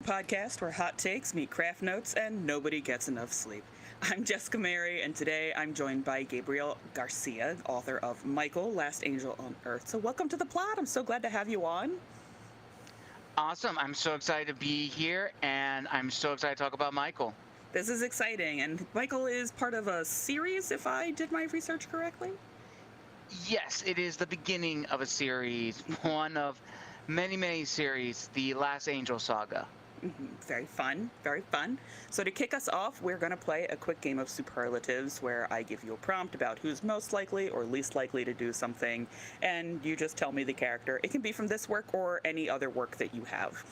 podcast where hot takes meet craft notes and nobody gets enough sleep. I'm Jessica Mary, and today I'm joined by Gabriel Garcia, author of Michael, Last Angel on Earth. So, welcome to the plot. I'm so glad to have you on. Awesome. I'm so excited to be here, and I'm so excited to talk about Michael. This is exciting, and Michael is part of a series, if I did my research correctly. Yes, it is the beginning of a series, one of many, many series, the Last Angel saga. Very fun, very fun. So, to kick us off, we're going to play a quick game of superlatives where I give you a prompt about who's most likely or least likely to do something, and you just tell me the character. It can be from this work or any other work that you have.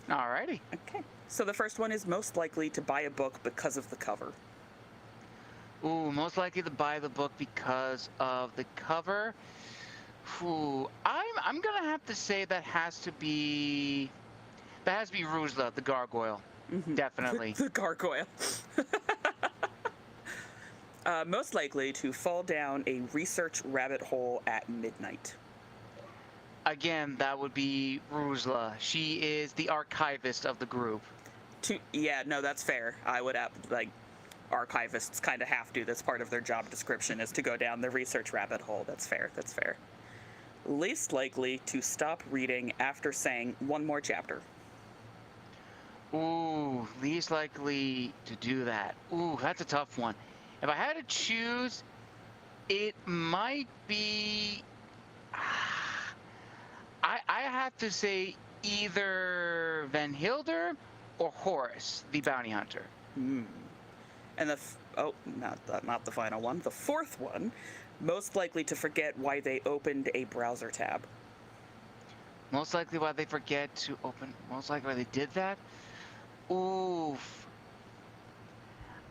Alrighty. Okay. So, the first one is most likely to buy a book because of the cover. Ooh, most likely to buy the book because of the cover. Ooh, I'm gonna have to say that has to be Ruzla, the gargoyle. Definitely. The gargoyle. Most likely to fall down a research rabbit hole at midnight. Again, that would be Ruzla. She is the archivist of the group. Yeah, no, that's fair. I would have, archivists kind of have to. That's part of their job description is to go down the research rabbit hole. That's fair. That's fair. Least likely to stop reading after saying one more chapter. Ooh, least likely to do that. Ooh, that's a tough one. If I had to choose, it might be. I have to say either Van Hilder or Horace, the bounty hunter. And not the final one. The fourth one, most likely to forget why they opened a browser tab. Most likely why they forget to open. Most likely why they did that. Oof.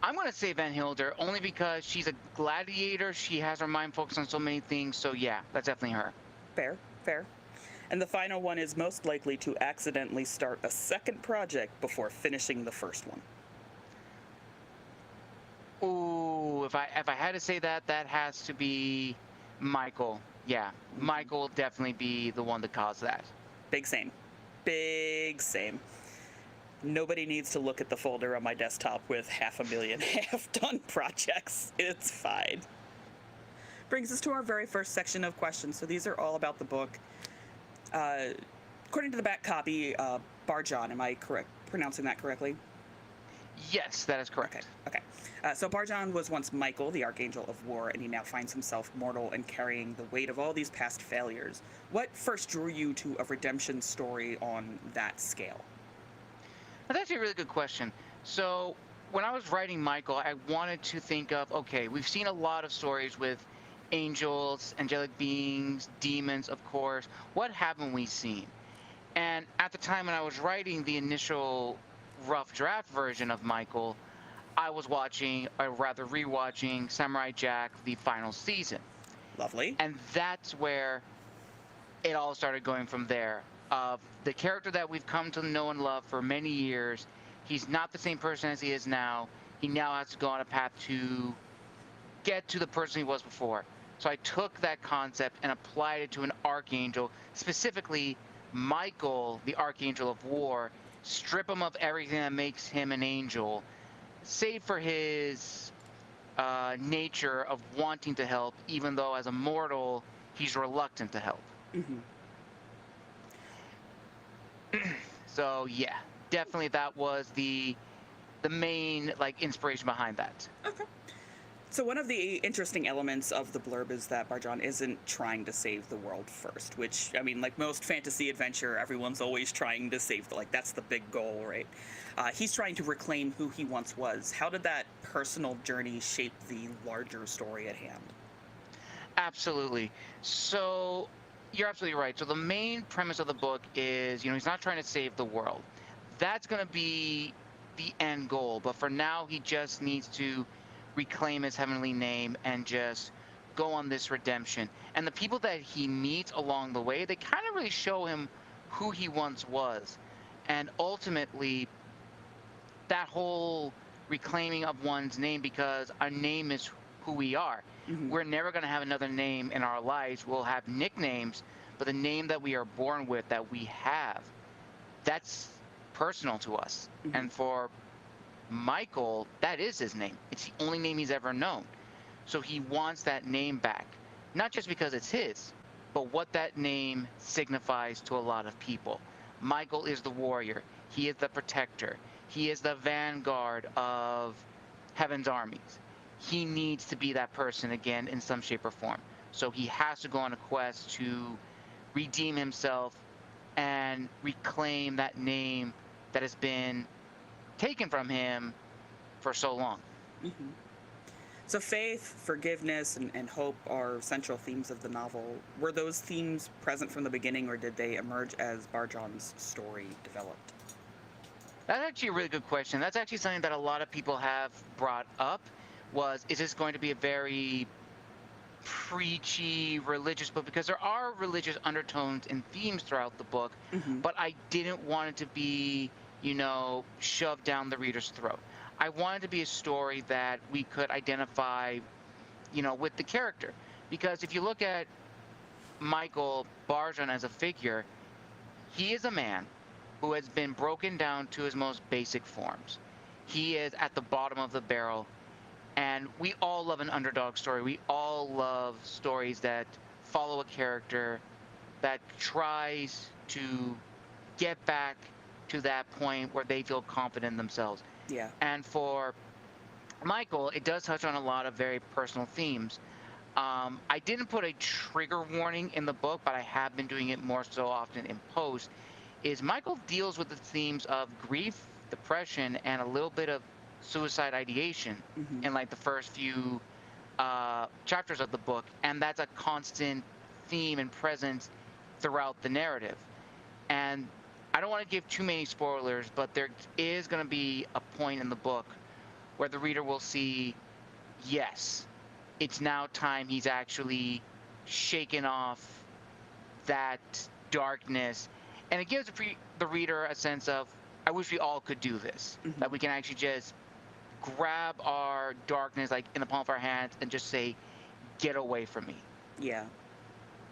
I'm going to say Van Hilder only because she's a gladiator. She has her mind focused on so many things. So yeah, that's definitely her. Fair, fair. And the final one is most likely to accidentally start a second project before finishing the first one. Ooh, if I had to say that, that has to be Michael. Yeah, Michael will definitely be the one to cause that. Big same. Big same. Nobody needs to look at the folder on my desktop with 500,000 half-done projects. It's fine. Brings us to our very first section of questions. So these are all about the book. According to the back copy, Barjan, am I correct pronouncing that correctly? Yes, that is correct. Okay. So Barjan was once Michael, the Archangel of War, and he now finds himself mortal and carrying the weight of all these past failures. What first drew you to a redemption story on that scale? That's actually a really good question. So when I was writing Michael, I wanted to think of, okay, we've seen a lot of stories with angels, angelic beings, demons, of course. What haven't we seen? And at the time when I was writing the initial rough draft version of Michael, I was watching, or rather rewatching, Samurai Jack, the final season. Lovely. And that's where it all started going from there. The character that we've come to know and love for many years, he's not the same person as he is now. He now has to go on a path to get to the person he was before. So I took that concept and applied it to an archangel, specifically Michael, the Archangel of War. Strip him of everything that makes him an angel, save for his nature of wanting to help, even though as a mortal, he's reluctant to help. So yeah, definitely that was the main inspiration behind that. Okay. So one of the interesting elements of the blurb is that Barjan isn't trying to save the world first, which, I mean, like most fantasy adventure, everyone's always trying to save, that's the big goal, right? He's trying to reclaim who he once was. How did that personal journey shape the larger story at hand? Absolutely. So you're absolutely right. So the main premise of the book is, he's not trying to save the world. That's going to be the end goal. But for now, he just needs to reclaim his heavenly name and just go on this redemption. And the people that he meets along the way, they kind of really show him who he once was. And ultimately, that whole reclaiming of one's name, because our name is who we are. We're never going to have another name in our lives. We'll have nicknames, but the name that we are born with, that we have, that's personal to us. Hmm. And for Michael, that is his name. It's the only name he's ever known. So he wants that name back, not just because it's his, but what that name signifies to a lot of people. Michael is the warrior. He is the protector. He is the vanguard of Heaven's armies. He needs to be that person again in some shape or form. So he has to go on a quest to redeem himself and reclaim that name that has been taken from him for so long. Hmm. So faith, forgiveness, and hope are central themes of the novel. Were those themes present from the beginning, or did they emerge as Barjon's story developed? That's actually a really good question. That's actually something that a lot of people have brought up was, is this going to be a very preachy religious book? Because there are religious undertones and themes throughout the book, Hmm. but I didn't want it to be, shoved down the reader's throat. I wanted to be a story that we could identify, with the character. Because if you look at Michael Barjon as a figure, he is a man who has been broken down to his most basic forms. He is at the bottom of the barrel, and we all love an underdog story. We all love stories that follow a character that tries to get back to that point where they feel confident in themselves. Yeah. And for Michael, it does touch on a lot of very personal themes. I didn't put a trigger warning in the book, but I have been doing it more so often in post. Is Michael deals with the themes of grief, depression, and a little bit of suicide ideation Hmm. in like the first few chapters of the book, and that's a constant theme and presence throughout the narrative. And I don't want to give too many spoilers, but there is going to be a point in the book where the reader will see, yes, it's now time he's actually shaken off that darkness. And it gives the reader a sense of, I wish we all could do this, Hmm. that we can actually just grab our darkness like in the palm of our hands and just say, get away from me. Yeah.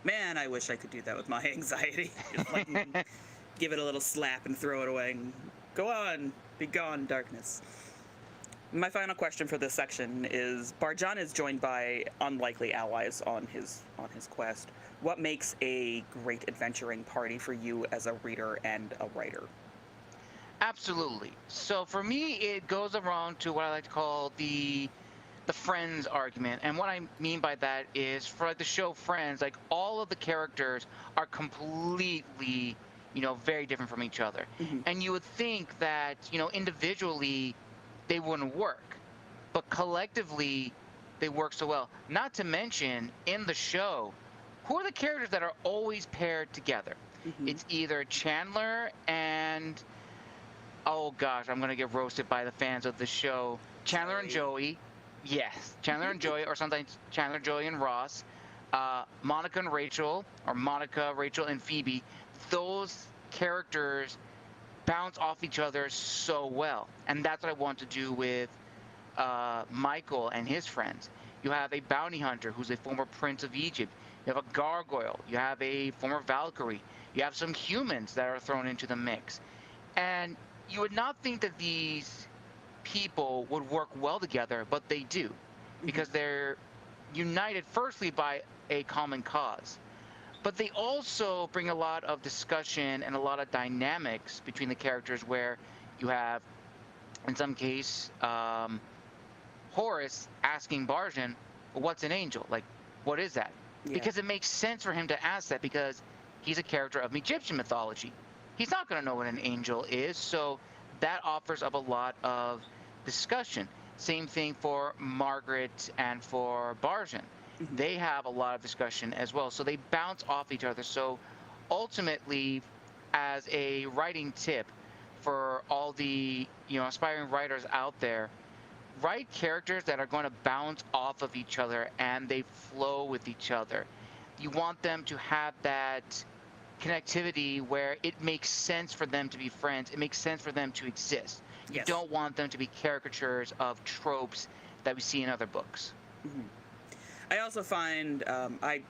Man, I wish I could do that with my anxiety. Just like give it a little slap and throw it away and go on, be gone, darkness. My final question for this section is: Barjon is joined by unlikely allies on his quest. What makes a great adventuring party for you as a reader and a writer? Absolutely. So for me, it goes around to what I like to call the friends argument. And what I mean by that is for like the show Friends, like all of the characters are completely, very different from each other. Hmm. And you would think that, individually they wouldn't work, but collectively they work so well. Not to mention in the show, who are the characters that are always paired together? Hmm. It's either Chandler and, oh gosh, I'm gonna get roasted by the fans of the show. Chandler and Joey. Joey. Yes, Chandler and Joey, or sometimes Chandler, Joey, and Ross. Monica and Rachel, or Monica, Rachel, and Phoebe. Those characters bounce off each other so well, and that's what I want to do with Michael and his friends. You have a bounty hunter who's a former prince of Egypt. You have a gargoyle. You have a former Valkyrie. You have some humans that are thrown into the mix. And you would not think that these people would work well together, but they do, Hmm. because they're united firstly by a common cause. But they also bring a lot of discussion and a lot of dynamics between the characters where you have, in some case, Horace asking Barjan, well, what's an angel? Like, what is that? Yeah. Because it makes sense for him to ask that because he's a character of Egyptian mythology. He's not going to know what an angel is, so that offers up a lot of discussion. Same thing for Margaret and for Barjan. Hmm. They have a lot of discussion as well, so they bounce off each other. So ultimately, as a writing tip for all the aspiring writers out there, write characters that are going to bounce off of each other and they flow with each other. You want them to have that connectivity where it makes sense for them to be friends. It makes sense for them to exist. You Yes. don't want them to be caricatures of tropes that we see in other books. Hmm. I also find I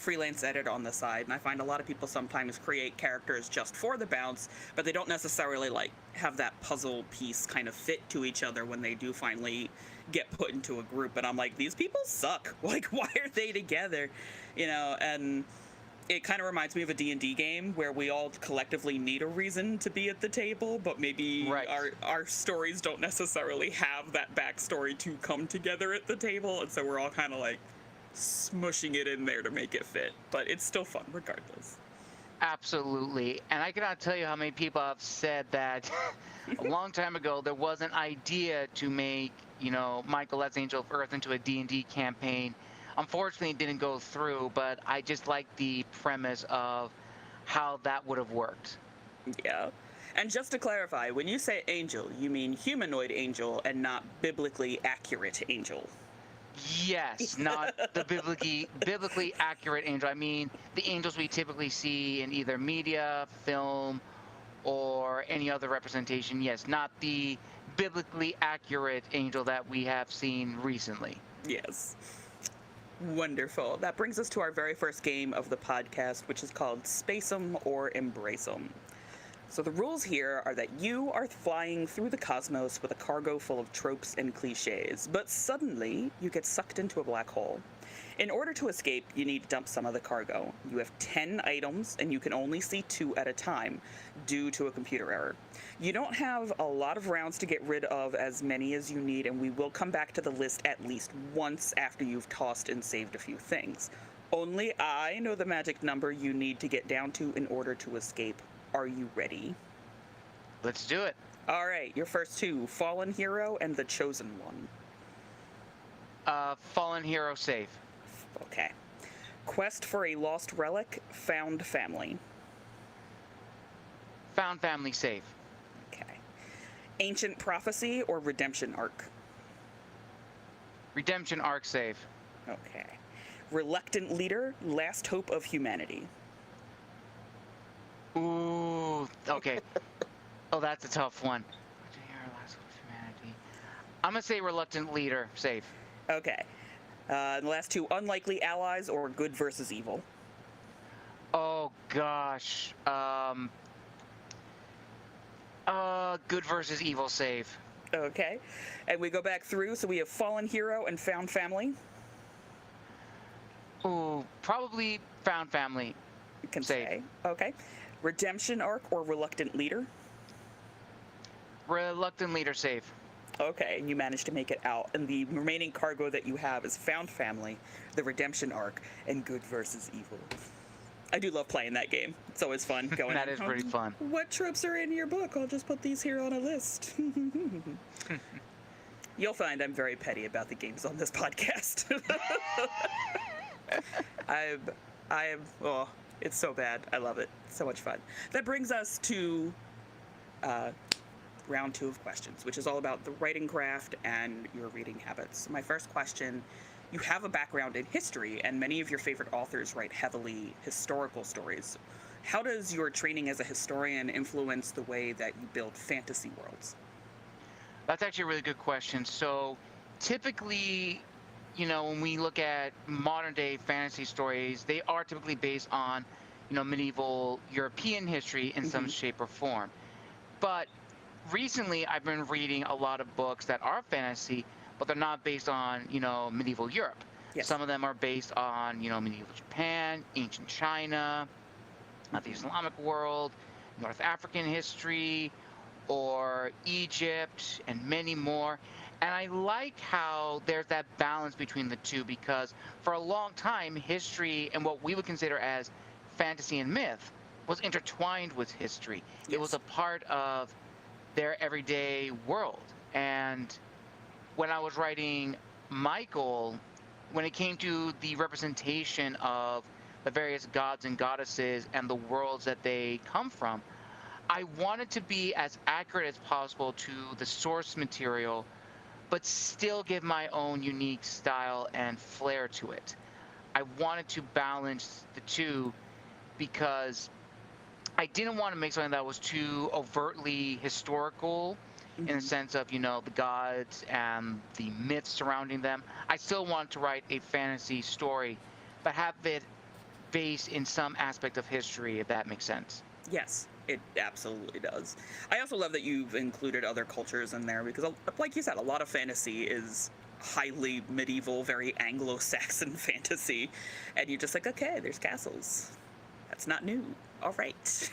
freelance editor on the side, and I find a lot of people sometimes create characters just for the bounce, but they don't necessarily like have that puzzle piece kind of fit to each other when they do finally get put into a group. And I'm like, these people suck. Like, why are they together? You know, and it kind of reminds me of a D&D game where we all collectively need a reason to be at the table, but maybe Right. our stories don't necessarily have that backstory to come together at the table, and so we're all kind of like smushing it in there to make it fit. But it's still fun regardless. Absolutely. And I cannot tell you how many people have said that a long time ago there was an idea to make, Michael Let's Angel of Earth into a D&D campaign. Unfortunately, it didn't go through, but I just like the premise of how that would have worked. Yeah. And just to clarify, when you say angel, you mean humanoid angel and not biblically accurate angel. Yes, not the biblically accurate angel. I mean, the angels we typically see in either media, film, or any other representation. Yes, not the biblically accurate angel that we have seen recently. Yes. Wonderful. That brings us to our very first game of the podcast, which is called Space 'em or Embrace 'em. So the rules here are that you are flying through the cosmos with a cargo full of tropes and cliches, but suddenly you get sucked into a black hole. In order to escape, you need to dump some of the cargo. You have 10 items, and you can only see 2 at a time due to a computer error. You don't have a lot of rounds to get rid of as many as you need, and we will come back to the list at least once after you've tossed and saved a few things. Only I know the magic number you need to get down to in order to escape. Are you ready? Let's do it. All right, your first 2, Fallen Hero and The Chosen One. Fallen hero safe. Okay. Quest for a Lost Relic, Found Family. Found family safe. Okay. Ancient Prophecy or Redemption Arc. Redemption arc safe. Okay. Reluctant Leader, Last Hope of Humanity. Ooh, okay. Oh, that's a tough one. Last Hope of Humanity. I'm gonna say reluctant leader safe. Okay. The last 2, Unlikely Allies or Good versus Evil. Oh gosh. Good versus evil safe. Okay. And we go back through, so we have Fallen Hero and Found Family. Ooh, probably found family. You can safe. say. Okay. Redemption Arc or Reluctant Leader. Reluctant leader safe. Okay, and you managed to make it out. And the remaining cargo that you have is Found Family, the Redemption Arc, and Good versus Evil. I do love playing that game. It's always fun going. That is pretty fun. What tropes are in your book? I'll just put these here on a list. You'll find I'm very petty about the games on this podcast. Oh, it's so bad. I love it. It's so much fun. That brings us to round 2 of questions, which is all about the writing craft and your reading habits. My first question, you have a background in history, and many of your favorite authors write heavily historical stories. How does your training as a historian influence the way that you build fantasy worlds? That's actually a really good question. So typically, when we look at modern day fantasy stories, they are typically based on, medieval European history in some shape or form. But recently, I've been reading a lot of books that are fantasy, but they're not based on, medieval Europe. Yes. Some of them are based on, medieval Japan, ancient China, the Islamic world, North African history, or Egypt, and many more. And I like how there's that balance between the two, because for a long time, history and what we would consider as fantasy and myth was intertwined with history. Yes. It was a part of their everyday world. And when I was writing Michael, when it came to the representation of the various gods and goddesses and the worlds that they come from, I wanted to be as accurate as possible to the source material, but still give my own unique style and flair to it. I wanted to balance the two because I didn't want to make something that was too overtly historical in the sense of, the gods and the myths surrounding them. I still wanted to write a fantasy story, but have it based in some aspect of history, if that makes sense. Yes, it absolutely does. I also love that you've included other cultures in there because, like you said, a lot of fantasy is highly medieval, very Anglo-Saxon fantasy, and you're just like, okay, there's castles. That's not new. All right.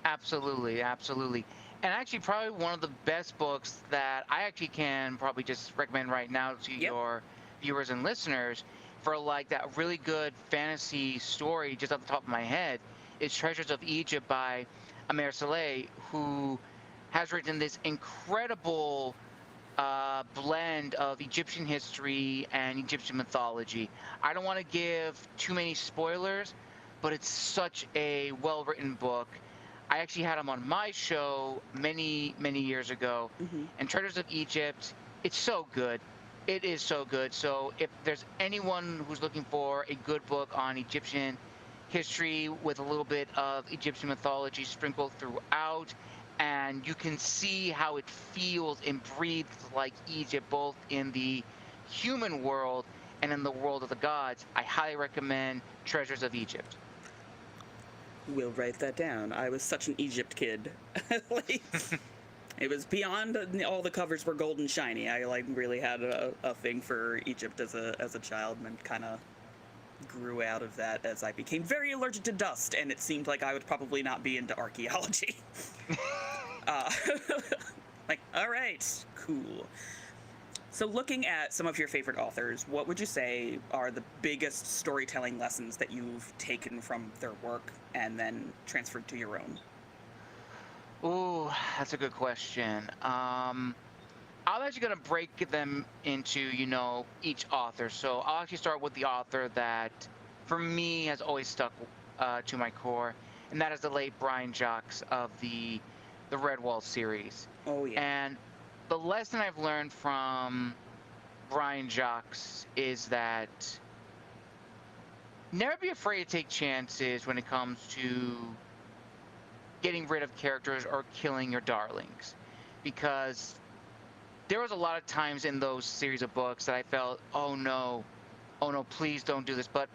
Absolutely, absolutely. And actually, probably one of the best books that I actually can probably just recommend right now to Yep. your viewers and listeners for like that really good fantasy story, just off the top of my head, is Treasures of Egypt by Amer Saleh, who has written this incredible blend of Egyptian history and Egyptian mythology. I don't want to give too many spoilers, but it's such a well-written book. I actually had him on my show many, many years ago. Hmm. And Treasures of Egypt, it's so good. It is so good. So if there's anyone who's looking for a good book on Egyptian history with a little bit of Egyptian mythology sprinkled throughout, and you can see how it feels and breathes like Egypt, both in the human world and in the world of the gods, I highly recommend Treasures of Egypt. We'll write that down. I was such an Egypt kid. Like, it was beyond all the covers were gold and shiny. I like really had a thing for Egypt as a child, and kind of grew out of that as I became very allergic to dust, and it seemed like I would probably not be into archaeology. uh, like, all right, cool. So, looking at some of your favorite authors, what would you say are the biggest storytelling lessons that you've taken from their work and then transferred to your own? Ooh, that's a good question. I'm actually going to break them into, each author. So I'll actually start with the author that, for me, has always stuck to my core, and that is the late Brian Jacques of the Redwall series. Oh, yeah. And the lesson I've learned from Brian Jacques is that never be afraid to take chances when it comes to getting rid of characters or killing your darlings, because there was a lot of times in those series of books that I felt, oh no, please don't do this, but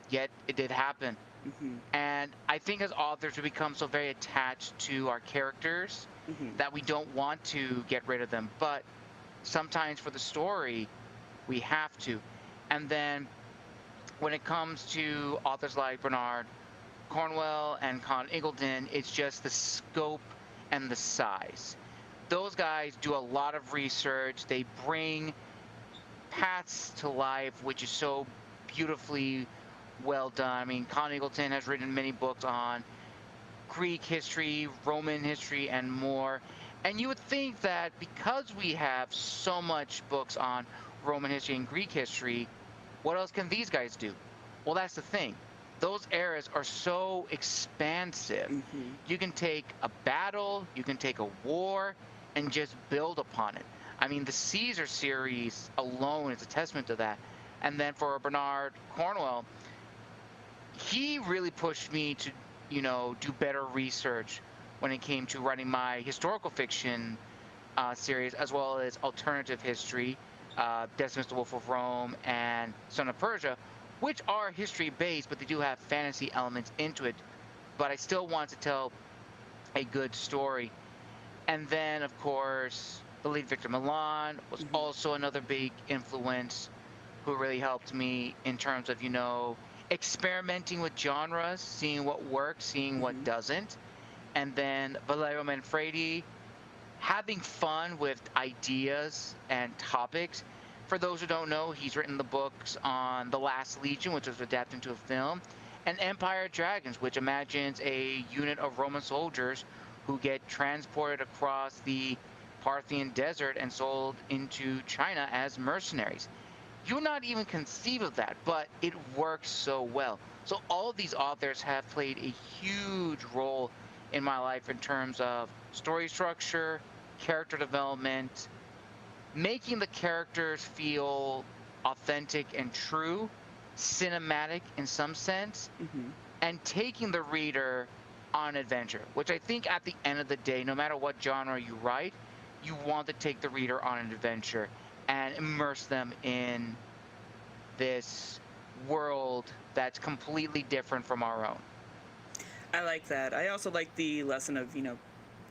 yet it did happen. Hmm. And I think as authors we become so very attached to our characters Hmm. that we don't want to get rid of them, but sometimes for the story we have to. And then when it comes to authors like Bernard Cornwell and Con Eagleton, it's just the scope and the size. Those guys do a lot of research. They bring paths to life, which is so beautifully well done. I mean, Con Eagleton has written many books on Greek history, Roman history, and more. And you would think that because we have so much books on Roman history and Greek history, what else can these guys do? Well, that's the thing. Those eras are so expansive. Hmm. You can take a battle, you can take a war, and just build upon it. I mean, the Caesar series alone is a testament to that. And then for Bernard Cornwell, he really pushed me to, do better research when it came to writing my historical fiction series, as well as alternative history, Decimus the Wolf of Rome and Son of Persia, which are history based, but they do have fantasy elements into it. But I still want to tell a good story. And then, of course, the lead Victor Milan was Hmm. also another big influence who really helped me in terms of, experimenting with genres, seeing what works, seeing what Hmm. doesn't. And then Valerio Manfredi, having fun with ideas and topics. For those who don't know, he's written the books on The Last Legion, which was adapted into a film, and Empire of Dragons, which imagines a unit of Roman soldiers who get transported across the Parthian desert and sold into China as mercenaries. You would not even conceive of that, but it works so well. So all of these authors have played a huge role in my life in terms of story structure, character development, making the characters feel authentic and true, cinematic in some sense, Hmm. and taking the reader on an adventure, which I think at the end of the day, no matter what genre you write, you want to take the reader on an adventure and immerse them in this world that's completely different from our own. I like that. I also like the lesson of,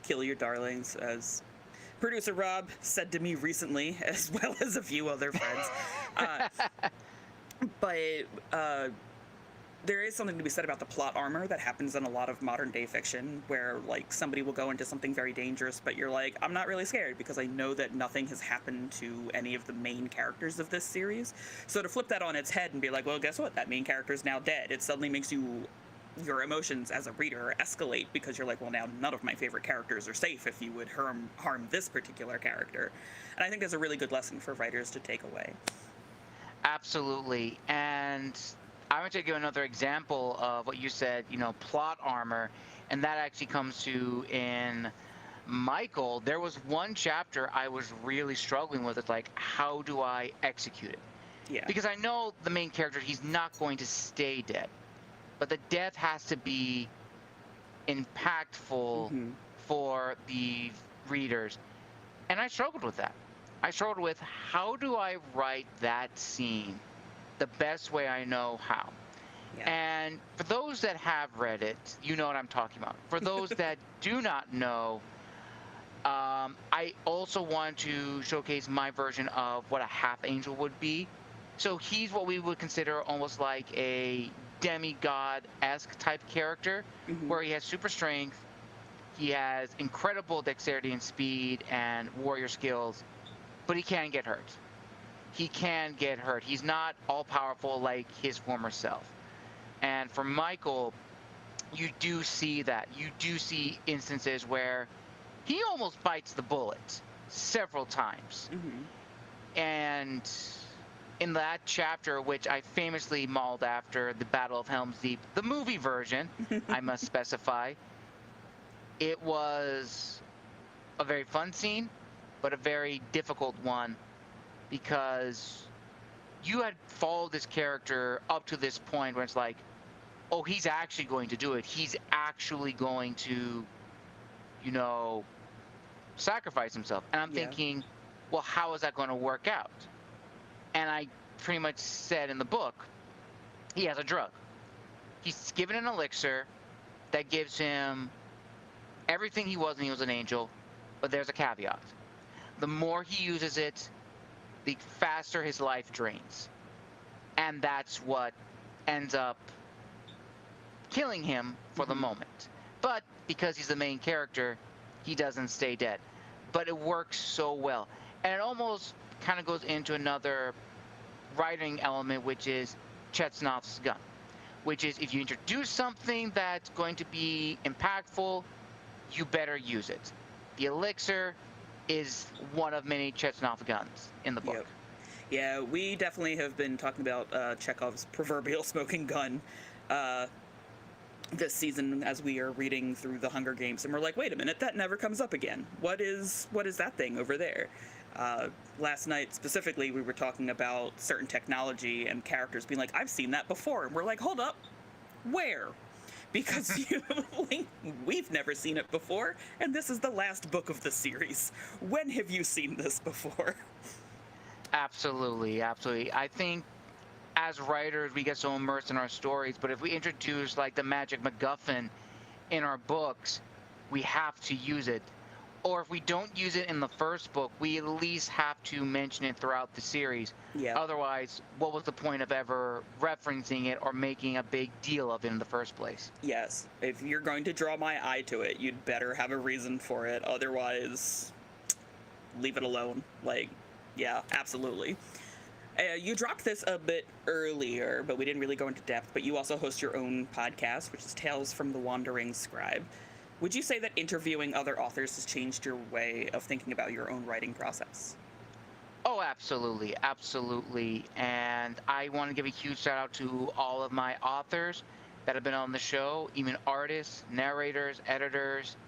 kill your darlings, as producer Rob said to me recently, as well as a few other friends. Uh, but uh, there is something to be said about the plot armor that happens in a lot of modern day fiction, where like somebody will go into something very dangerous, but you're like, I'm not really scared because I know that nothing has happened to any of the main characters of this series. So to flip that on its head and be like, well, guess what? That main character is now dead. It suddenly makes your emotions as a reader escalate, because you're like, well, now none of my favorite characters are safe if you would harm this particular character. And I think that's a really good lesson for writers to take away. Absolutely. And I want to give another example of what you said, plot armor, and that actually comes to in Michael. There was one chapter I was really struggling with. It's like, how do I execute it? Yeah. Because I know the main character, he's not going to stay dead, but the death has to be impactful for the readers. And I struggled with that. I struggled with, how do I write that scene the best way I know how? Yeah. And for those that have read it, you know what I'm talking about. For those that do not know, I also want to showcase my version of what a half angel would be. So he's what we would consider almost like a demigod-esque type character, where he has super strength, he has incredible dexterity and speed and warrior skills, but he can get hurt. He can get hurt. He's not all-powerful like his former self. And for Michael, you do see that. You do see instances where he almost bites the bullet several times. And in that chapter, which I famously mauled after the Battle of Helm's Deep, the movie version, I must specify, it was a very fun scene, but a very difficult one, because you had followed this character up to this point where it's like, oh, he's actually going to do it. He's actually going to, sacrifice himself. And I'm thinking, well, how is that going to work out? And I pretty much said in the book, he has a drug. He's given an elixir that gives him everything he was when he was an angel, but there's a caveat. The more he uses it, the faster his life drains. And that's what ends up killing him for the moment. But because he's the main character, he doesn't stay dead. But it works so well. And it almost kind of goes into another writing element, which is Chekhov's gun, which is, if you introduce something that's going to be impactful, you better use it. The elixir is one of many Chekhov guns in the book. Yeah, we definitely have been talking about Chekhov's proverbial smoking gun this season as we are reading through the Hunger Games, and we're like, wait a minute, that never comes up again. What is that thing over there? Last night specifically, we were talking about certain technology and characters being like, I've seen that before, and we're like, hold up, where? Because we've never seen it before, and this is the last book of the series. When have you seen this before? Absolutely, absolutely. I think as writers, we get so immersed in our stories, but if we introduce like the magic MacGuffin in our books, we have to use it. Or if we don't use it in the first book, we at least have to mention it throughout the series. Otherwise, what was the point of ever referencing it or making a big deal of it in the first place? Yes. If you're going to draw my eye to it, you'd better have a reason for it. Otherwise, leave it alone. Yeah, absolutely. You dropped this a bit earlier, but we didn't really go into depth, but you also host your own podcast, which is Tales from the Wandering Scribe. Would you say that interviewing other authors has changed your way of thinking about your own writing process? Oh, absolutely, absolutely. And I want to give a huge shout out to all of my authors that have been on the show, even artists, narrators, editors,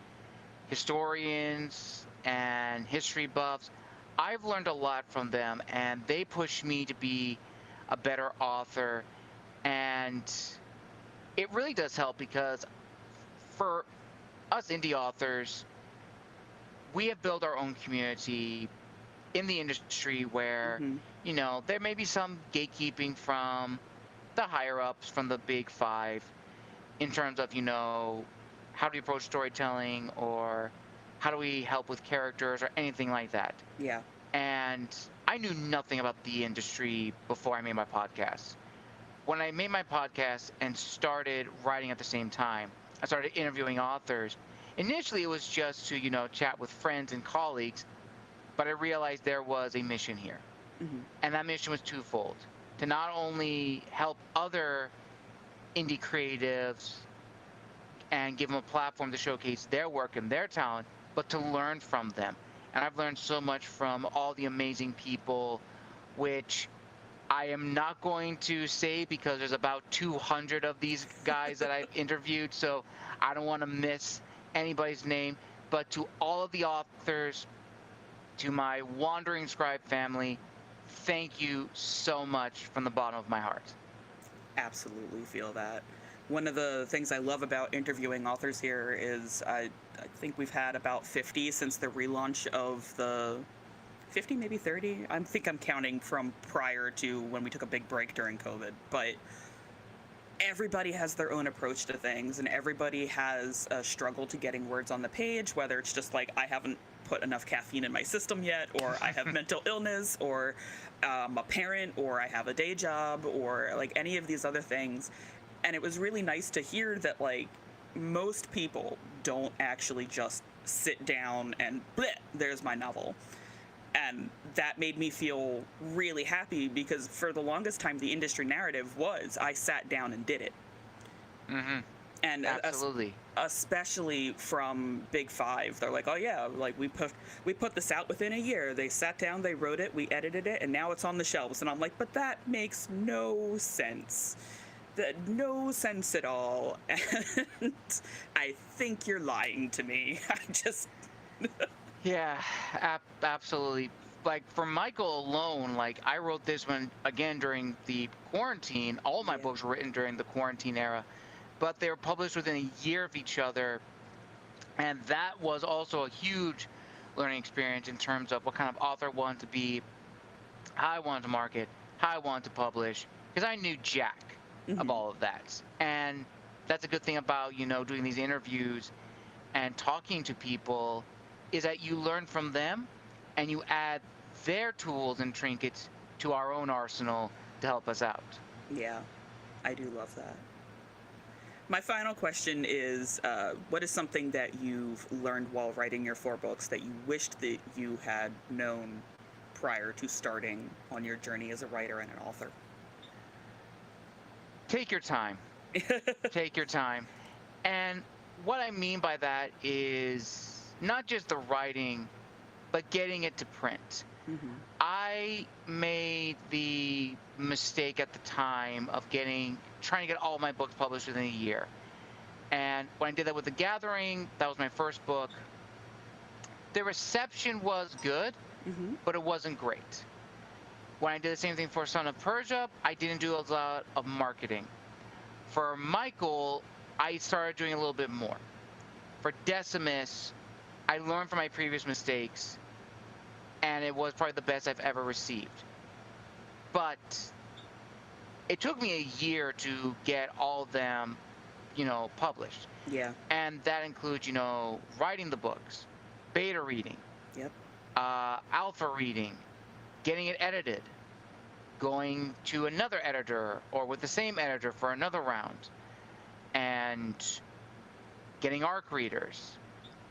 historians, and history buffs. I've learned a lot from them, and they push me to be a better author. And it really does help, because for us indie authors, we have built our own community in the industry where, there may be some gatekeeping from the higher ups from the big five in terms of, how do we approach storytelling, or how do we help with characters or anything like that. Yeah. And I knew nothing about the industry before I made my podcast. When I made my podcast and started writing at the same time, I started interviewing authors. Initially, it was just to, chat with friends and colleagues, but I realized there was a mission here. Hmm. And that mission was twofold: to not only help other indie creatives and give them a platform to showcase their work and their talent, but to learn from them. And I've learned so much from all the amazing people, which I am not going to say because there's about 200 of these guys that I've interviewed, so I don't want to miss anybody's name. But to all of the authors, to my Wandering Scribe family, thank you so much from the bottom of my heart. Absolutely feel that. One of the things I love about interviewing authors here is I think we've had about 50 since the relaunch of the 50, maybe 30. I think I'm counting from prior to when we took a big break during COVID. But everybody has their own approach to things, and everybody has a struggle to getting words on the page, whether it's just like, I haven't put enough caffeine in my system yet, or I have mental illness, or I'm a parent, or I have a day job, or like any of these other things. And it was really nice to hear that, like, most people don't actually just sit down and bleh, there's my novel. And that made me feel really happy, because for the longest time the industry narrative was, I sat down and did it. Mm-hmm. And Absolutely. especially from Big Five, they're like, oh yeah, like we put this out within a year. They sat down, they wrote it, we edited it, and now it's on the shelves. And I'm like, but that makes no sense. No sense at all. And I think you're lying to me. I just Yeah, absolutely. Like for Michael alone, like I wrote this one again during the quarantine. All my Yeah. books were written during the quarantine era, but they were published within a year of each other. And that was also a huge learning experience in terms of what kind of author I wanted to be, how I wanted to market, how I wanted to publish, because I knew jack of all of that. And that's a good thing about, doing these interviews and talking to people, is that you learn from them and you add their tools and trinkets to our own arsenal to help us out. Yeah, I do love that. My final question is, what is something that you've learned while writing your 4 books that you wished that you had known prior to starting on your journey as a writer and an author? Take your time. Take your time. And what I mean by that is not just the writing, but getting it to print. Mm-hmm. I made the mistake at the time of trying to get all my books published within a year. And when I did that with The Gathering, that was my first book, the reception was good, Mm-hmm. but it wasn't great. When I did the same thing for Son of Persia, I didn't do a lot of marketing. For Michael, I started doing a little bit more. For Decimus, I learned from my previous mistakes, and it was probably the best I've ever received. But it took me a year to get all of them, published. Yeah. And that includes, writing the books, beta reading, Yep. alpha reading, getting it edited, going to another editor or with the same editor for another round, and getting ARC readers,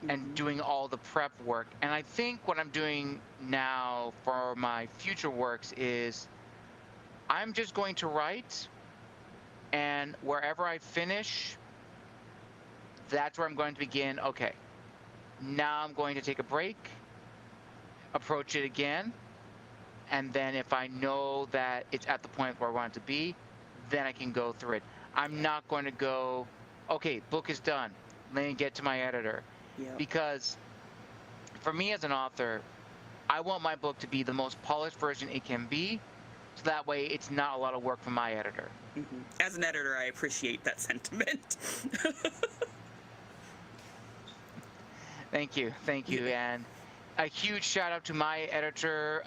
and Mm-hmm. doing all the prep work. And I think what I'm doing now for my future works is I'm just going to write, and wherever I finish, that's where I'm going to begin. Okay, now I'm going to take a break, approach it again, and then if I know that it's at the point where I want it to be, then I can go through it. I'm not going to go, okay, book is done, let me get to my editor. Yep. Because for me as an author, I want my book to be the most polished version it can be, so that way it's not a lot of work for my editor. Mm-hmm. As an editor, I appreciate that sentiment. Thank you. Yeah. And a huge shout out to my editor,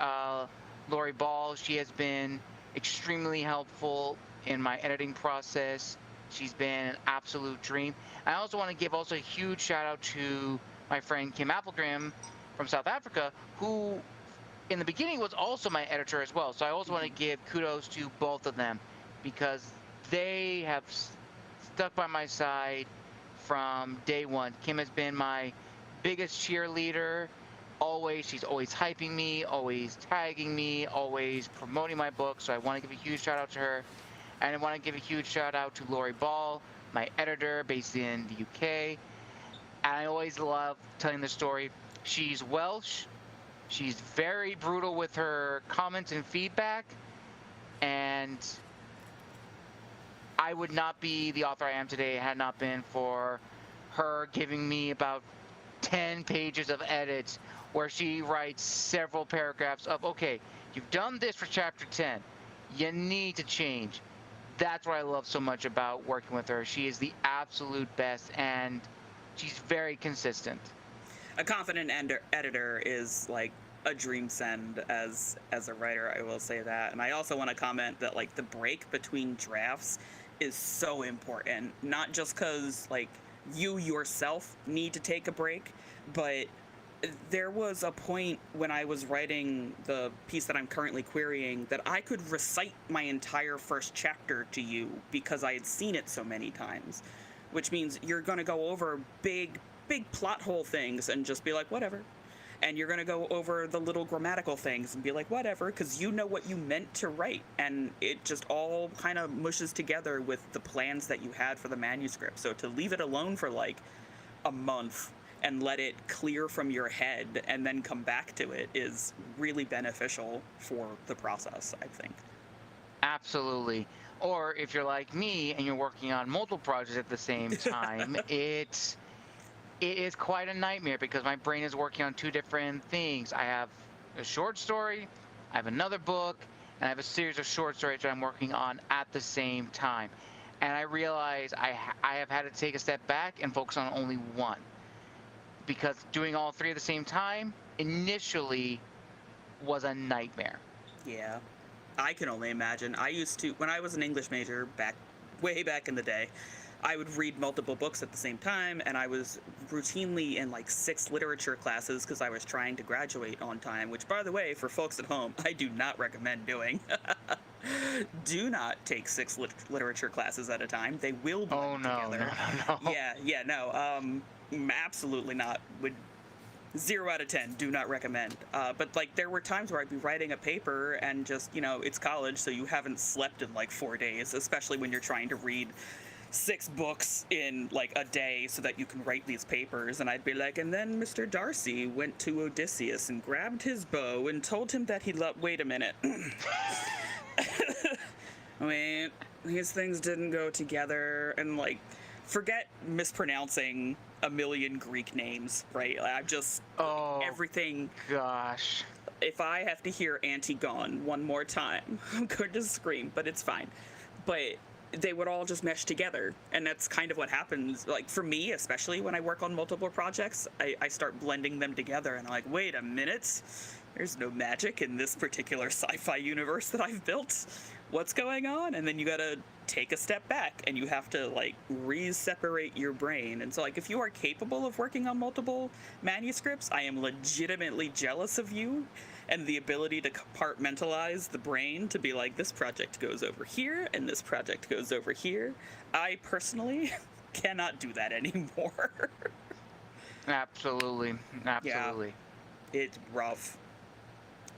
Lori Ball. She has been extremely helpful in my editing process. She's been an absolute dream. I also want to give also a huge shout out to my friend Kim Applegrim from South Africa, who in the beginning was also my editor as well. So I also want to give kudos to both of them because they have stuck by my side from day one. Kim has been my biggest cheerleader. She's always hyping me, always tagging me, always promoting my book. So I want to give a huge shout out to her. And I want to give a huge shout out to Lori Ball, my editor based in the UK. And I always love telling the story. She's Welsh. She's very brutal with her comments and feedback. And I would not be the author I am today had not been for her giving me about 10 pages of edits where she writes several paragraphs of, okay, you've done this for chapter 10. You need to change. That's what I love so much about working with her. She is the absolute best, and she's very consistent. A confident editor is like a dream send as a writer, I will say that. And I also want to comment that like the break between drafts is so important, not just because like you yourself need to take a break, but there was a point when I was writing the piece that I'm currently querying that I could recite my entire first chapter to you because I had seen it so many times, which means you're going to go over big plot hole things and just be like, whatever. And you're going to go over the little grammatical things and be like, whatever, because you know what you meant to write. And it just all kind of mushes together with the plans that you had for the manuscript. So to leave it alone for like a month and let it clear from your head and then come back to it is really beneficial for the process, I think. Absolutely. Or if you're like me and you're working on multiple projects at the same time, it is quite a nightmare because my brain is working on two different things. I have a short story, I have another book, and I have a series of short stories that I'm working on at the same time. And I realize I have had to take a step back and focus on only one. Because doing all three at the same time initially was a nightmare. Yeah, I can only imagine. I used to, when I was an English major way back in the day, I would read multiple books at the same time, and I was routinely in like 6 literature classes because I was trying to graduate on time, which, by the way, for folks at home, I do not recommend doing. Do not take 6 literature classes at a time. They will blend together. No. No. Absolutely not. Would 0 out of 10. Do not recommend. But like there were times where I'd be writing a paper and just, it's college, so you haven't slept in like 4 days, especially when you're trying to read 6 books in like a day so that you can write these papers. And I'd be like, and then Mr. Darcy went to Odysseus and grabbed his bow and told him that he loved. Wait a minute. Wait, these things didn't go together. And like, forget mispronouncing a million Greek names, right? I'm just everything. Gosh. If I have to hear Antigone one more time, I'm going to scream, but it's fine. But they would all just mesh together, and that's kind of what happens. Like for me, especially when I work on multiple projects, I start blending them together, and I'm like, wait a minute, there's no magic in this particular sci-fi universe that I've built. What's going on? And then you gotta take a step back, and you have to like re-separate your brain. And so like if you are capable of working on multiple manuscripts, I am legitimately jealous of you and the ability to compartmentalize the brain to be like, this project goes over here and this project goes over here. I personally cannot do that anymore. Absolutely. Yeah, it's rough.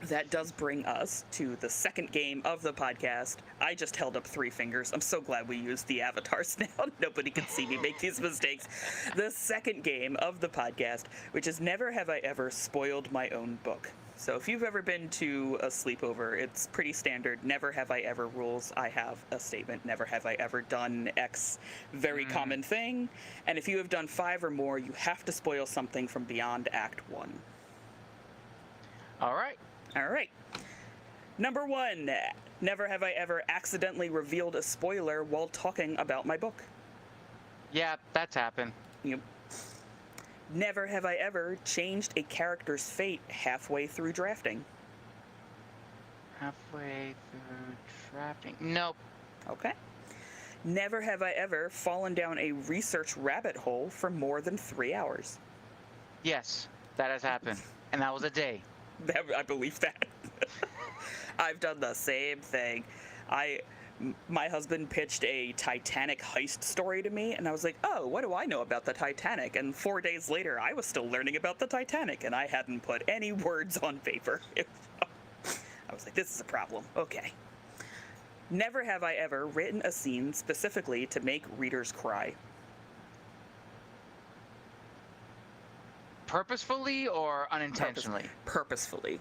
That does bring us to the second game of the podcast. I just held up 3 fingers. I'm so glad we used the avatars now. Nobody can see me make these mistakes. The second game of the podcast, which is Never Have I Ever Spoiled My Own Book. So if you've ever been to a sleepover, it's pretty standard. Never have I ever rules. I have a statement. Never have I ever done X very common thing. And if you have done 5 or more, you have to spoil something from beyond Act 1. All right. Number 1, never have I ever accidentally revealed a spoiler while talking about my book. Yeah, that's happened. Yep. Never have I ever changed a character's fate halfway through drafting. Halfway through drafting? Nope. Okay. Never have I ever fallen down a research rabbit hole for more than 3 hours. Yes, that has happened. And that was a day. I believe that. I've done the same thing. I my husband pitched a Titanic heist story to me, and I was like, "Oh, what do I know about the Titanic?" And 4 days later, I was still learning about the Titanic, and I hadn't put any words on paper. I was like, "This is a problem." Okay. Never have I ever written a scene specifically to make readers cry. Purposefully or unintentionally? Purposefully.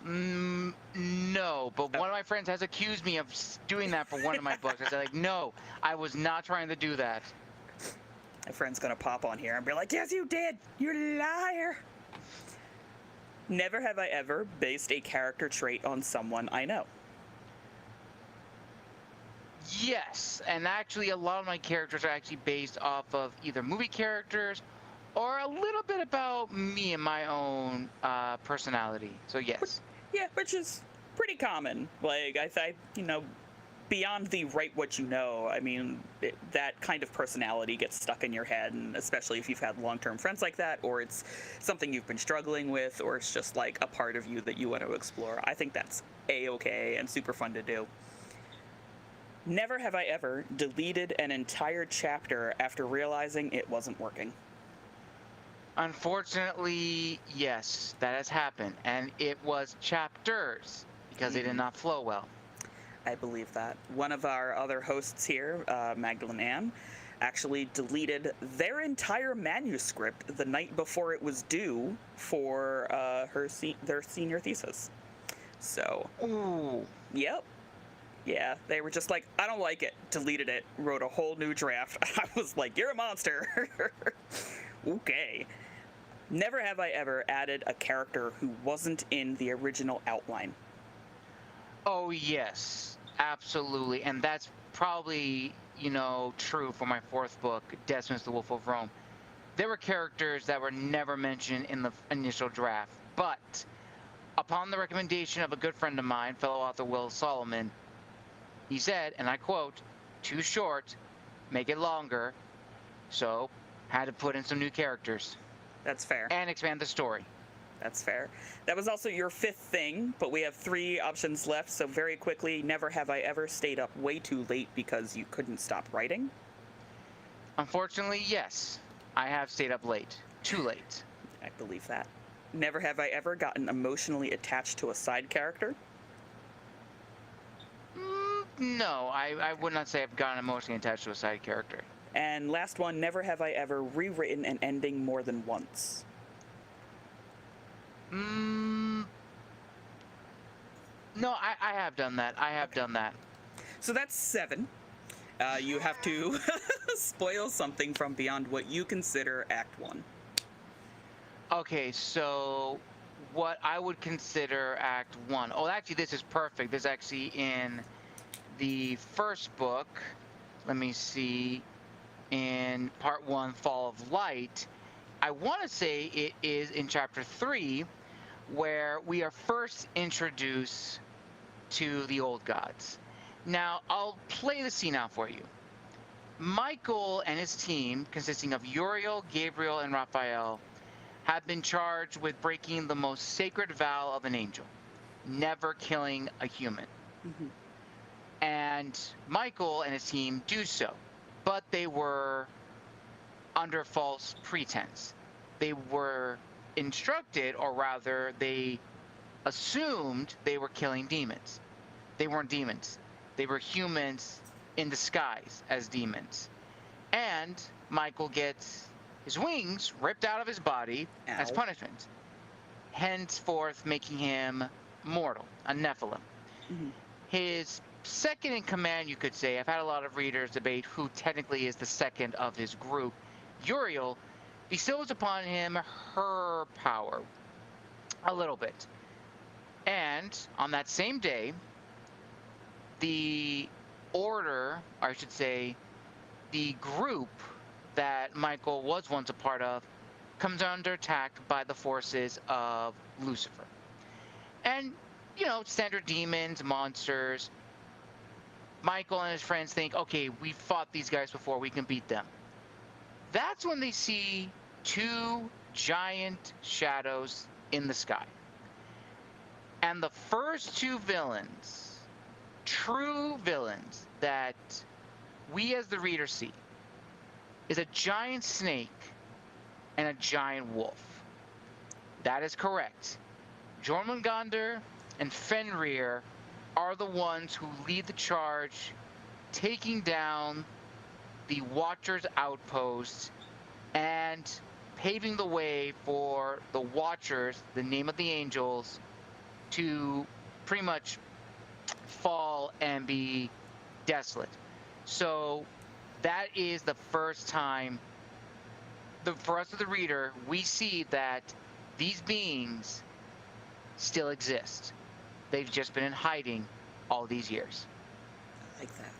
No, but one of my friends has accused me of doing that for one of my books. I said, like, no, I was not trying to do that. My friend's gonna pop on here and be like, "Yes, you did! You liar!" Never have I ever based a character trait on someone I know. Yes, and actually a lot of my characters are actually based off of either movie characters or a little bit about me and my own personality. So yes. Yeah, which is pretty common. Like, beyond the write what you know, I mean, that kind of personality gets stuck in your head, and especially if you've had long-term friends like that, or it's something you've been struggling with, or it's just like a part of you that you want to explore. I think that's A-okay and super fun to do. Never have I ever deleted an entire chapter after realizing it wasn't working. Unfortunately, yes, that has happened, and it was chapters because they did not flow well. I believe that. One of our other hosts here, Magdalene Ann, actually deleted their entire manuscript the night before it was due for their senior thesis. So, Ooh. yep. Yeah, they were just like, "I don't like it," deleted it, wrote a whole new draft. I was like, "You're a monster." Okay. Never have I ever added a character who wasn't in the original outline. Oh, yes, absolutely. And that's probably, true for my fourth book, Decimus the Wolf of Rome. There were characters that were never mentioned in the initial draft, but upon the recommendation of a good friend of mine, fellow author Will Solomon, he said, and I quote, "Too short, make it longer." So, had to put in some new characters. That's fair. And expand the story. That's fair. That was also your fifth thing, but we have 3 options left, so very quickly, never have I ever stayed up way too late because you couldn't stop writing. Unfortunately, yes. I have stayed up late. Too late. I believe that. Never have I ever gotten emotionally attached to a side character. No, I would not say I've gotten emotionally attached to a side character. And last one, never have I ever rewritten an ending more than once. No, I have done that. I have done that. So that's 7. You have to spoil something from beyond what you consider Act 1. Okay, so what I would consider Act 1. Oh, actually, this is perfect. This is actually in the first book. Let me see. In Part 1, Fall of Light. I want to say it is in Chapter 3, where we are first introduced to the old gods. Now, I'll play the scene out for you. Michael and his team, consisting of Uriel, Gabriel, and Raphael, have been charged with breaking the most sacred vow of an angel, never killing a human. Mm-hmm. And Michael and his team do so, but they were under false pretense. They were instructed, or rather, they assumed they were killing demons. They weren't demons. They were humans in disguise as demons. And Michael gets his wings ripped out of his body as punishment, henceforth making him mortal, a Nephilim. Mm-hmm. His second in command, you could say, I've had a lot of readers debate who technically is the second of his group, Uriel, bestows upon him her power a little bit. And on that same day, the order, or I should say, the group that Michael was once a part of, comes under attack by the forces of Lucifer. And standard demons, monsters. Michael and his friends think, okay, we've fought these guys before, we can beat them. That's when they see two giant shadows in the sky. And the first two villains, true villains, that we as the reader see, is a giant snake and a giant wolf. That is correct. Jormungandr and Fenrir are the ones who lead the charge, taking down the Watchers' outpost and paving the way for the Watchers, the name of the angels, to pretty much fall and be desolate. So that is the first time, for us as the reader, we see that these beings still exist. They've just been in hiding all these years. I like that.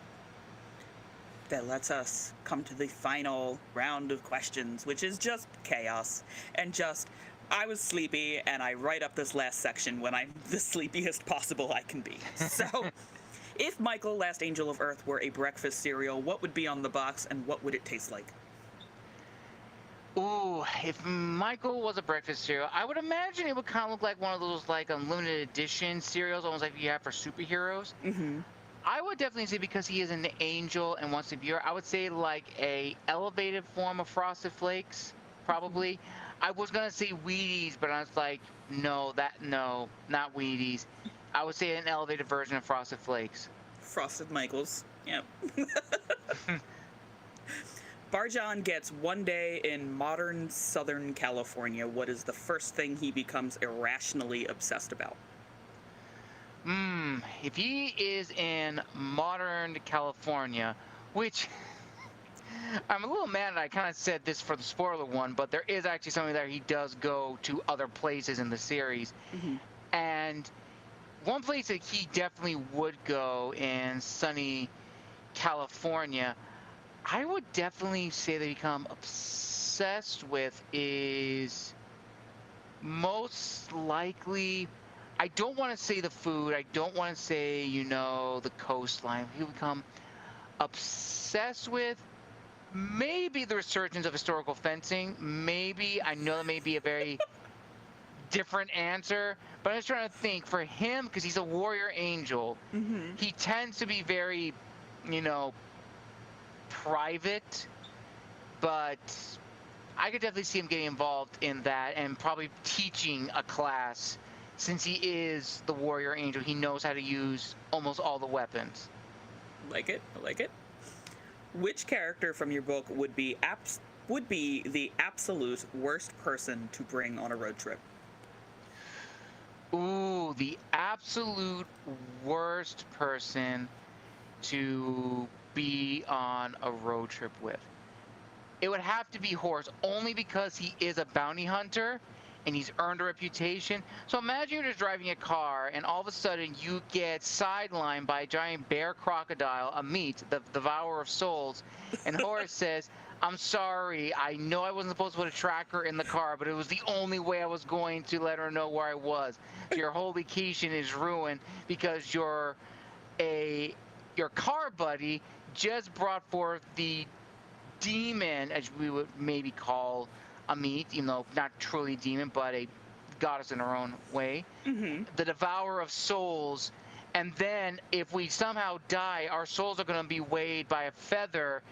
That lets us come to the final round of questions, which is just chaos. And just, I was sleepy, and I write up this last section when I'm the sleepiest possible I can be. So, if Michael, Last Angel of Earth, were a breakfast cereal, what would be on the box, and what would it taste like? Ooh, if Michael was a breakfast cereal, I would imagine it would kind of look like one of those like limited edition cereals, almost like you have for superheroes. Mm-hmm. I would definitely say, because he is an angel and wants to be here, I would say like a elevated form of Frosted Flakes, probably. I was gonna say Wheaties, but I was like, no, not Wheaties. I would say an elevated version of Frosted Flakes. Frosted Michaels. Yep. Barjon gets one day in modern Southern California. What is the first thing he becomes irrationally obsessed about? If he is in modern California, which I'm a little mad that I kind of said this for the spoiler one, but there is actually something that he does go to other places in the series. Mm-hmm. And one place that he definitely would go in sunny California, I would definitely say they become obsessed with is most likely, I don't want to say the food, I don't want to say, the coastline. He would become obsessed with maybe the resurgence of historical fencing. Maybe, I know that may be a very different answer, but I'm just trying to think for him, because he's a warrior angel, he tends to be very, private, but I could definitely see him getting involved in that and probably teaching a class. Since he is the warrior angel, he knows how to use almost all the weapons. Like it. I like it. Which character from your book would be the absolute worst person to bring on a road trip? Ooh, the absolute worst person to be on a road trip with. It would have to be Horse, only because he is a bounty hunter and he's earned a reputation. So imagine you're just driving a car and all of a sudden you get sidelined by a giant bear crocodile, Amit, the devourer of souls, and Horus says, I'm sorry, I know I wasn't supposed to put a tracker in the car, but it was the only way I was going to let her know where I was. Your whole vacation is ruined because your car buddy just brought forth the demon, as we would maybe call Amit, even though not truly demon, but a goddess in her own way, the devourer of souls. And then if we somehow die, our souls are going to be weighed by a feather.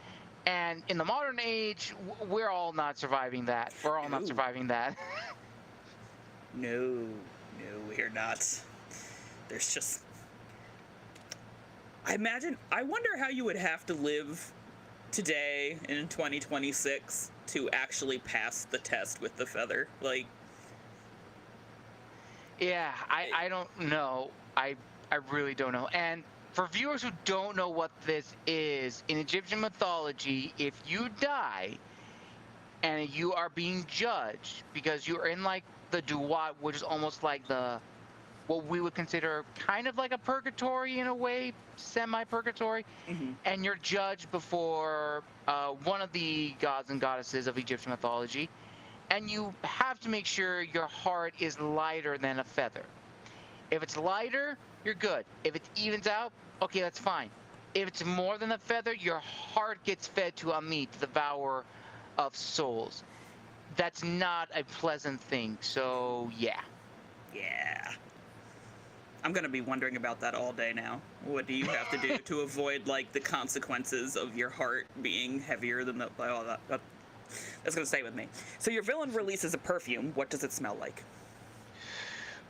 And in the modern age, we're all not surviving that. We're all not surviving that. No, we're not. There's just... I wonder how you would have to live today in 2026 to actually pass the test with the feather. Like... Yeah, I don't know. I really don't know. And for viewers who don't know what this is, in Egyptian mythology, if you die and you are being judged because you're in like the Duat, which is almost like what we would consider kind of like a purgatory in a way, semi-purgatory, and you're judged before one of the gods and goddesses of Egyptian mythology, and you have to make sure your heart is lighter than a feather. If it's lighter, you're good. If it evens out, okay, that's fine. If it's more than a feather, your heart gets fed to Amit, the devourer of souls. That's not a pleasant thing. So yeah. Yeah. I'm gonna be wondering about that all day now. What do you have to do to avoid like the consequences of your heart being heavier than the? Oh, that's gonna stay with me. So your villain releases a perfume. What does it smell like?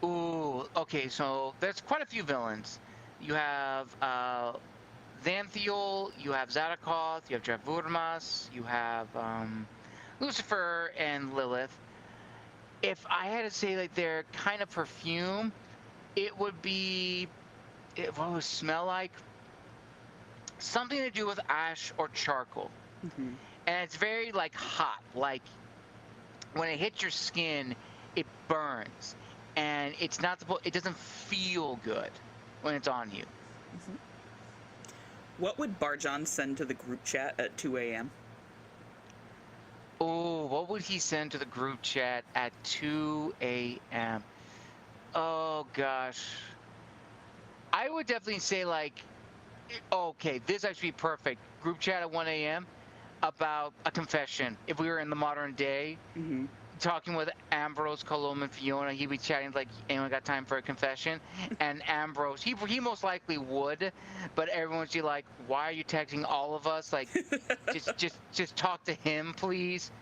Ooh, okay, so there's quite a few villains. You have Xanthiel, you have Zadakoth, you have Dravurmas, you have Lucifer and Lilith. If I had to say like their kind of perfume, it would be what would it smell like? Something to do with ash or charcoal. Mm-hmm. And it's very like hot. Like when it hits your skin, it burns. And it's not supposed it doesn't feel good when it's on you. Mm-hmm. What would Barjon send to the group chat at 2 a.m.? Oh, what would he send to the group chat at 2 a.m.? Oh gosh. I would definitely say like, okay, this actually be perfect. Group chat at 1 a.m. about a confession. If we were in the modern day, Mm-hmm. talking with Ambrose, Colum, and Fiona, he'd be chatting like, anyone got time for a confession? And Ambrose, he most likely would, but everyone's just like, why are you texting all of us? Like, just talk to him, please.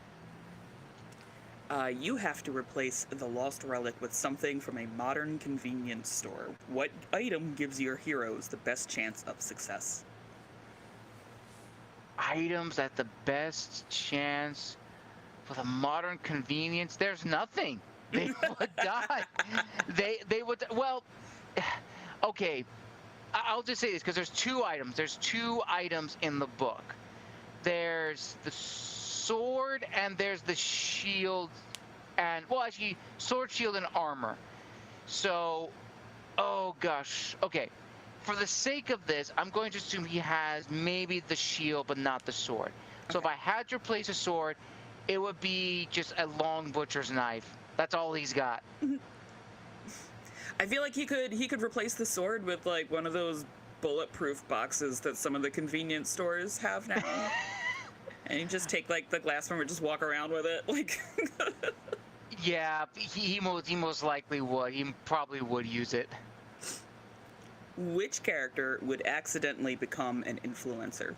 You have to replace the lost relic with something from a modern convenience store. What item gives your heroes the best chance of success? Items at the best chance with a modern convenience, there's nothing. They would die. They would, well, okay, I'll just say this because there's two items. There's two items in the book. There's the sword and there's the shield, and well, actually, sword, shield, and armor. So, oh gosh, okay. For the sake of this, I'm going to assume he has maybe the shield but not the sword. So if I had to replace a sword, it would be just a long butcher's knife. That's all he's got. I feel like he could replace the sword with like one of those bulletproof boxes that some of the convenience stores have now. And you just take like the glass from it, just walk around with it, like. Yeah, he most likely would. He probably would use it. Which character would accidentally become an influencer?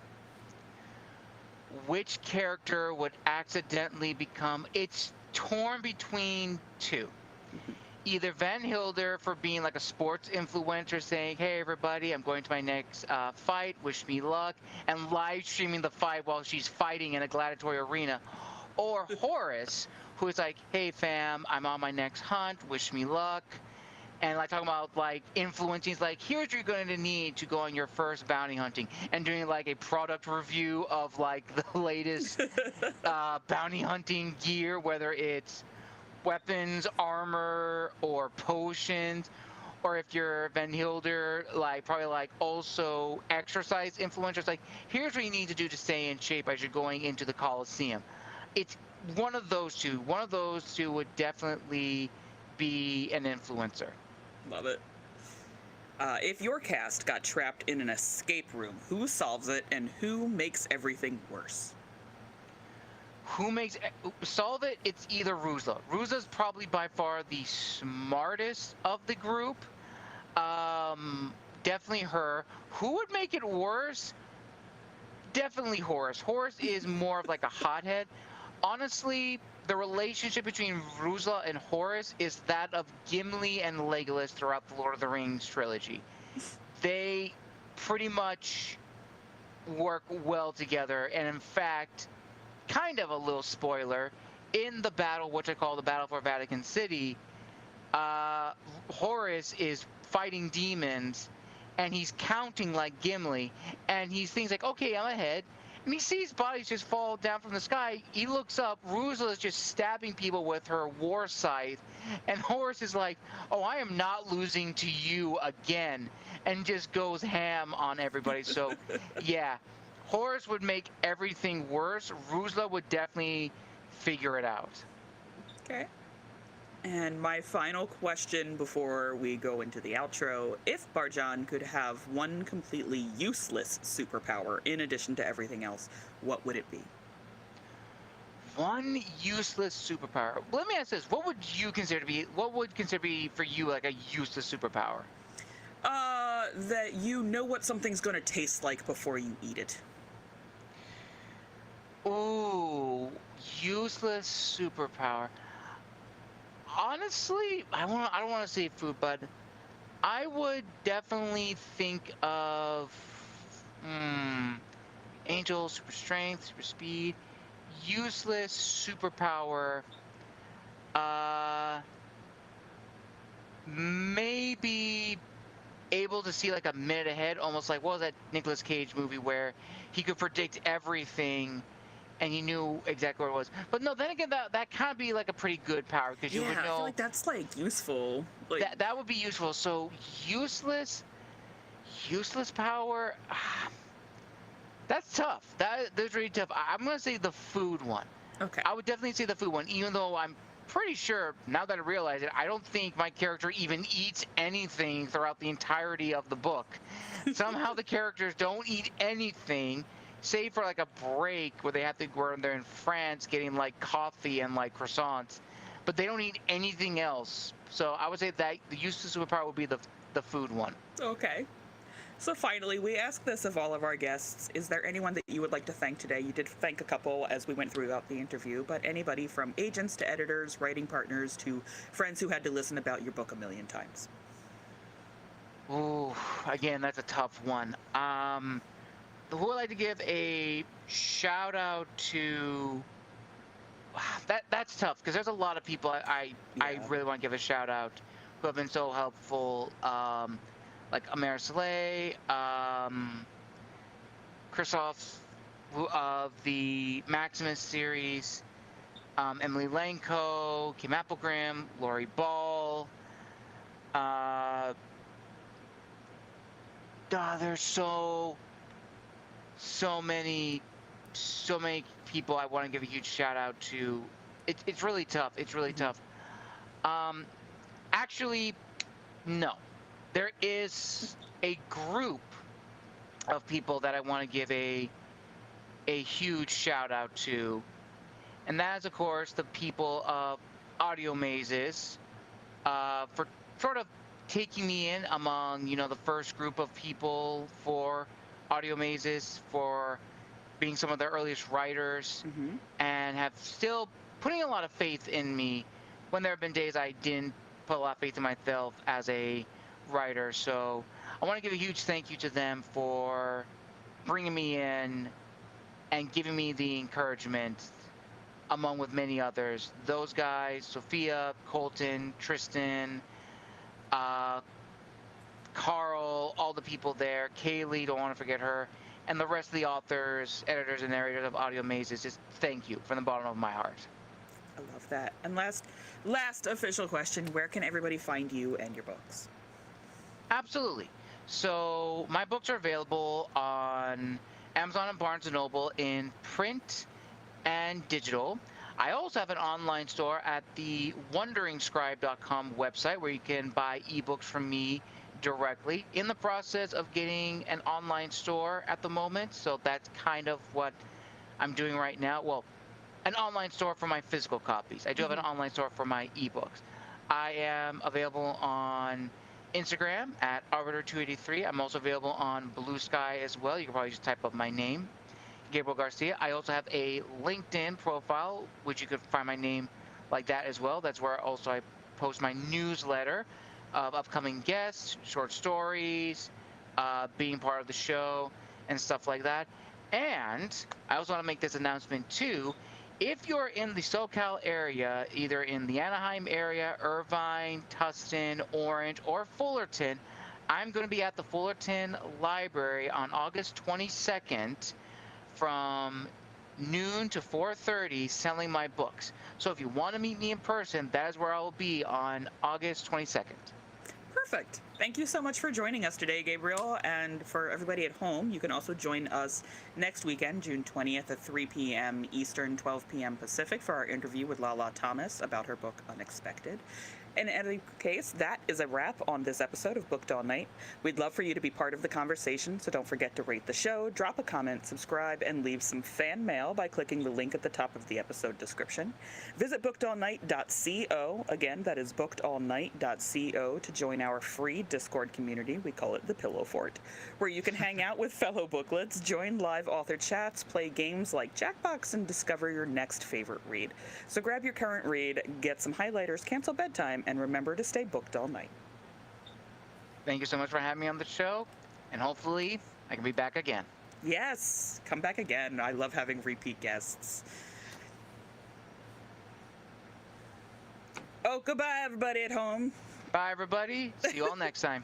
Which character would accidentally become? It's torn between two. Either Van Hilder for being like a sports influencer saying, hey everybody, I'm going to my next fight, wish me luck, and live streaming the fight while she's fighting in a gladiatory arena. Or Horace, who is like, hey fam, I'm on my next hunt, wish me luck. And like talking about like influencing, like here's what you're going to need to go on your first bounty hunting, and doing like a product review of like the latest bounty hunting gear, whether it's weapons, armor, or potions, or if you're Van Hilder, like probably like also exercise influencers, like here's what you need to do to stay in shape as you're going into the Coliseum. It's one of those two. One of those two would definitely be an influencer. Love it. If your cast got trapped in an escape room, who solves it and who makes everything worse? Who makes solve it? It's either Ruzla. Ruzla's probably by far the smartest of the group. Definitely her. Who would make it worse? Definitely Horus. Horus is more of like a hothead. Honestly, the relationship between Ruzla and Horus is that of Gimli and Legolas throughout the Lord of the Rings trilogy. They pretty much work well together, and in fact, kind of a little spoiler, in the battle, which I call the Battle for Vatican City, Horus is fighting demons, and he's counting like Gimli, and he thinks like, okay, I'm ahead. And he sees bodies just fall down from the sky. He looks up. Ruzla is just stabbing people with her war scythe. And Horus is like, oh, I am not losing to you again. And just goes ham on everybody. So, yeah, Horus would make everything worse. Ruzla would definitely figure it out. Okay. And my final question before we go into the outro, if Barjan could have one completely useless superpower in addition to everything else, what would it be? One useless superpower. Let me ask this: what would you consider to be? What would consider to be for you like a useless superpower? That you know what something's going to taste like before you eat it. Ooh, useless superpower. Honestly, I don't want to say food, but I would definitely think of Angel, super strength, super speed, useless superpower. Uh, Maybe able to see like a minute ahead, almost like what was that Nicolas Cage movie where he could predict everything and he knew exactly where it was. But no, then again, that kind of be like a pretty good power because you would Yeah, I feel know like that's like useful. Like, that would be useful. So useless, useless power. That's tough. That's really tough. I'm gonna say the food one. okay. I would definitely say the food one, even though I'm pretty sure now that I realize it, I don't think my character even eats anything throughout the entirety of the book. Somehow the characters don't eat anything, save for like a break where they have to where they're in France getting like coffee and like croissants, but they don't eat anything else. So I would say that the useless superpower would be the food one. Okay. So finally, we ask this of all of our guests. Is there anyone that you would like to thank today? You did thank a couple as we went throughout the interview, but anybody from agents to editors, writing partners to friends who had to listen about your book a million times. Ooh, again, that's a tough one. Who would like to give a shout out to that's tough because there's a lot of people I Yeah. really want to give a shout out who have been so helpful. Like Amer Saleh, Christoph of the Maximus series, Emily Lanko, Kim Applegram, Lori Ball. Uh, there's so many people I want to give a huge shout out to. It's really tough. It's really Mm-hmm. tough. Um, Actually, no. There is a group of people that I want to give a huge shout out to, and that is, of course, the people of Audio Mazes for sort of taking me in among, the first group of people for Audio Mazes, for being some of the earliest writers, Mm-hmm. and have still putting a lot of faith in me when there have been days I didn't put a lot of faith in myself as a writer. So I want to give a huge thank you to them for bringing me in and giving me the encouragement among with many others. Those guys, Sophia, Colton, Tristan, uh, Carl, all the people there, Kaylee, don't want to forget her, and the rest of the authors, editors, and narrators of Audio Mazes. Just thank you from the bottom of my heart. I love that. And last official question, where can everybody find you and your books? Absolutely. So my books are available on Amazon and Barnes & Noble in print and digital. I also have an online store at the wonderingscribe.com website where you can buy ebooks from me directly. In the process of getting an online store at the moment, so that's kind of what I'm doing right now. Well, an online store for my physical copies. I do have an Mm-hmm. online store for my ebooks. I am available on Instagram at Arbiter283. I'm also available on Blue Sky as well. You can probably just type up my name, Gabriel Garcia. I also have a LinkedIn profile, which you could find my name like that as well. That's where also I post my newsletter of upcoming guests, short stories, being part of the show, and stuff like that. And I also want to make this announcement too. If you're in the SoCal area, either in the Anaheim area, Irvine, Tustin, Orange, or Fullerton, I'm going to be at the Fullerton Library on August 22nd from noon to 4:30 selling my books. So if you want to meet me in person, that is where I will be on August 22nd. Perfect. Thank you so much for joining us today, Gabriel. And for everybody at home, you can also join us next weekend, June 20th at 3 p.m. Eastern, 12 p.m. Pacific, for our interview with Lala Thomas about her book Unexpected. In any case, that is a wrap on this episode of Booked All Night. We'd love for you to be part of the conversation, so don't forget to rate the show, drop a comment, subscribe, and leave some fan mail by clicking the link at the top of the episode description. Visit bookedallnight.co. Again, that is bookedallnight.co to join our free Discord community. We call it the Pillow Fort, where you can hang out with fellow booklets, join live author chats, play games like Jackbox, and discover your next favorite read. So grab your current read, get some highlighters, cancel bedtime, and remember to stay booked all night. Thank you so much for having me on the show, and hopefully I can be back again. Yes, come back again. I love having repeat guests. Oh, goodbye, everybody at home. Bye, everybody. See you all next time.